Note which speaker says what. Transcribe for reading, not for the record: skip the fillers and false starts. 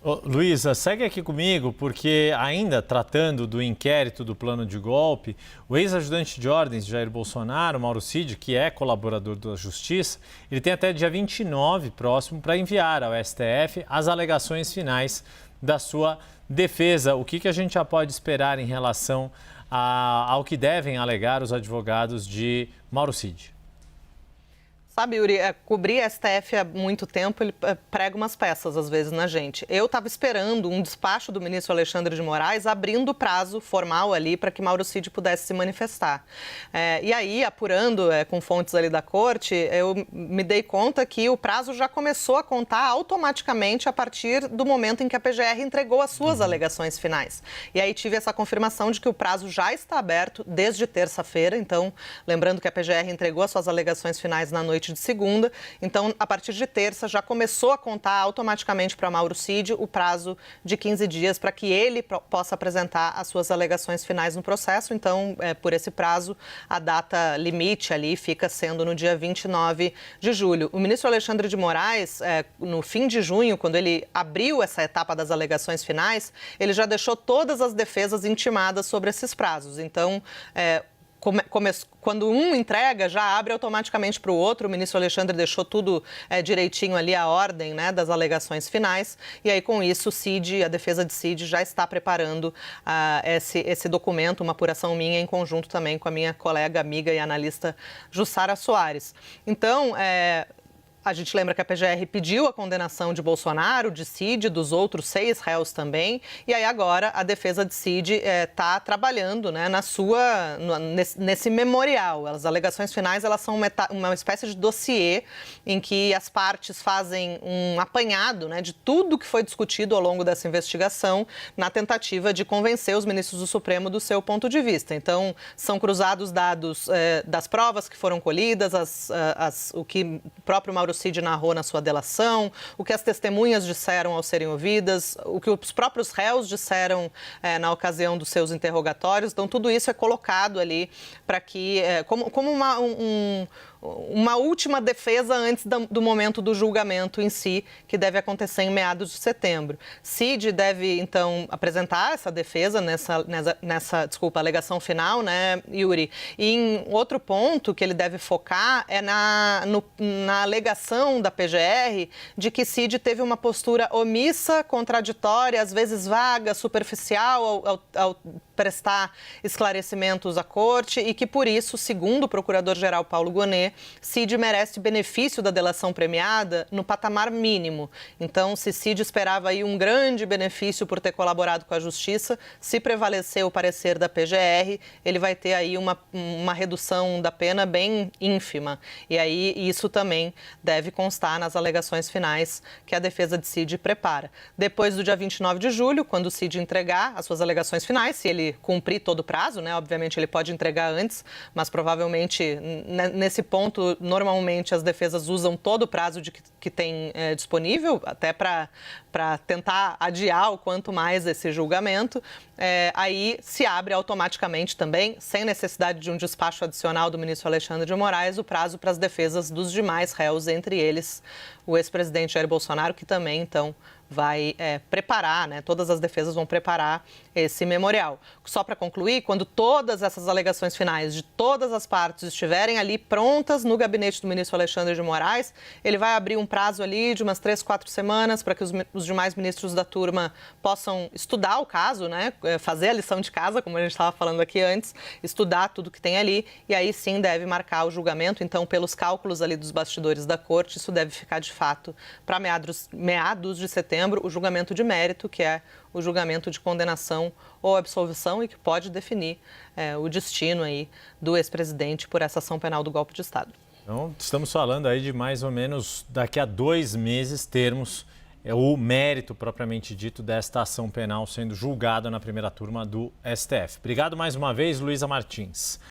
Speaker 1: Ô, Luísa, segue aqui comigo, porque ainda tratando do inquérito do plano de golpe, o ex-ajudante de ordens de Jair Bolsonaro, Mauro Cid, que é colaborador da Justiça, ele tem até dia 29 próximo para enviar ao STF as alegações finais da sua defesa. O que a gente já pode esperar em relação ao que devem alegar os advogados de Mauro Cid?
Speaker 2: Sabe, Yuri, cobrir STF há muito tempo, ele prega umas peças, às vezes, na gente. Eu estava esperando um despacho do ministro Alexandre de Moraes abrindo o prazo formal ali para que Mauro Cid pudesse se manifestar. E aí, apurando com fontes ali da corte, eu me dei conta que o prazo já começou a contar automaticamente a partir do momento em que a PGR entregou as suas alegações finais. E aí tive essa confirmação de que o prazo já está aberto desde terça-feira. Então, lembrando que a PGR entregou as suas alegações finais na noite de segunda, então a partir de terça já começou a contar automaticamente para Mauro Cid o prazo de 15 dias para que ele possa apresentar as suas alegações finais no processo. Então, por esse prazo, a data limite ali fica sendo no dia 29 de julho. O ministro Alexandre de Moraes, no fim de junho, quando ele abriu essa etapa das alegações finais, ele já deixou todas as defesas intimadas sobre esses prazos. Então, quando um entrega, já abre automaticamente para o outro. O ministro Alexandre deixou tudo direitinho ali, a ordem, né, das alegações finais. E aí, com isso, a defesa de Cid já está preparando esse documento, uma apuração minha, em conjunto também com a minha colega, amiga e analista Jussara Soares. Então, a gente lembra que a PGR pediu a condenação de Bolsonaro, de Cid, dos outros 6 réus também. E aí agora a defesa de Cid está trabalhando, né, nesse memorial. As alegações finais, elas são uma espécie de dossiê em que as partes fazem um apanhado, né, de tudo que foi discutido ao longo dessa investigação, na tentativa de convencer os ministros do Supremo do seu ponto de vista. Então, são cruzados dados das provas que foram colhidas, o que o próprio Mauro Cid narrou na sua delação, o que as testemunhas disseram ao serem ouvidas, o que os próprios réus disseram na ocasião dos seus interrogatórios. Então, tudo isso é colocado ali para que, como uma última defesa antes do momento do julgamento em si, que deve acontecer em meados de setembro. Cid deve, então, apresentar essa defesa nessa alegação final, né, Yuri? E em outro ponto que ele deve focar é na alegação da PGR de que Cid teve uma postura omissa, contraditória, às vezes vaga, superficial ao prestar esclarecimentos à corte e que, por isso, segundo o procurador-geral Paulo Gonet, Cid merece benefício da delação premiada no patamar mínimo. Então, se Cid esperava aí um grande benefício por ter colaborado com a Justiça, se prevalecer o parecer da PGR, ele vai ter aí uma redução da pena bem ínfima. E aí, isso também deve constar nas alegações finais que a defesa de Cid prepara. Depois do dia 29 de julho, quando o Cid entregar as suas alegações finais, se ele cumprir todo o prazo, né? Obviamente ele pode entregar antes, mas provavelmente nesse ponto, normalmente as defesas usam todo o prazo que tem disponível, até para tentar adiar o quanto mais esse julgamento. Aí se abre automaticamente também, sem necessidade de um despacho adicional do ministro Alexandre de Moraes, o prazo para as defesas dos demais réus, entre eles o ex-presidente Jair Bolsonaro, que também, então, vai preparar, né? Todas as defesas vão preparar esse memorial. Só para concluir, quando todas essas alegações finais de todas as partes estiverem ali prontas no gabinete do ministro Alexandre de Moraes, ele vai abrir um prazo ali de umas 3, 4 semanas para que os demais ministros da turma possam estudar o caso, né? Fazer a lição de casa, como a gente estava falando aqui antes, estudar tudo que tem ali e aí sim deve marcar o julgamento. Então, pelos cálculos ali dos bastidores da corte, isso deve ficar de fato para meados de setembro, o julgamento de mérito, que é o julgamento de condenação ou absolvição e que pode definir o destino aí do ex-presidente por essa ação penal do golpe de Estado.
Speaker 1: Então, estamos falando aí de mais ou menos daqui a 2 meses termos o mérito propriamente dito desta ação penal sendo julgada na primeira turma do STF. Obrigado mais uma vez, Luísa Martins.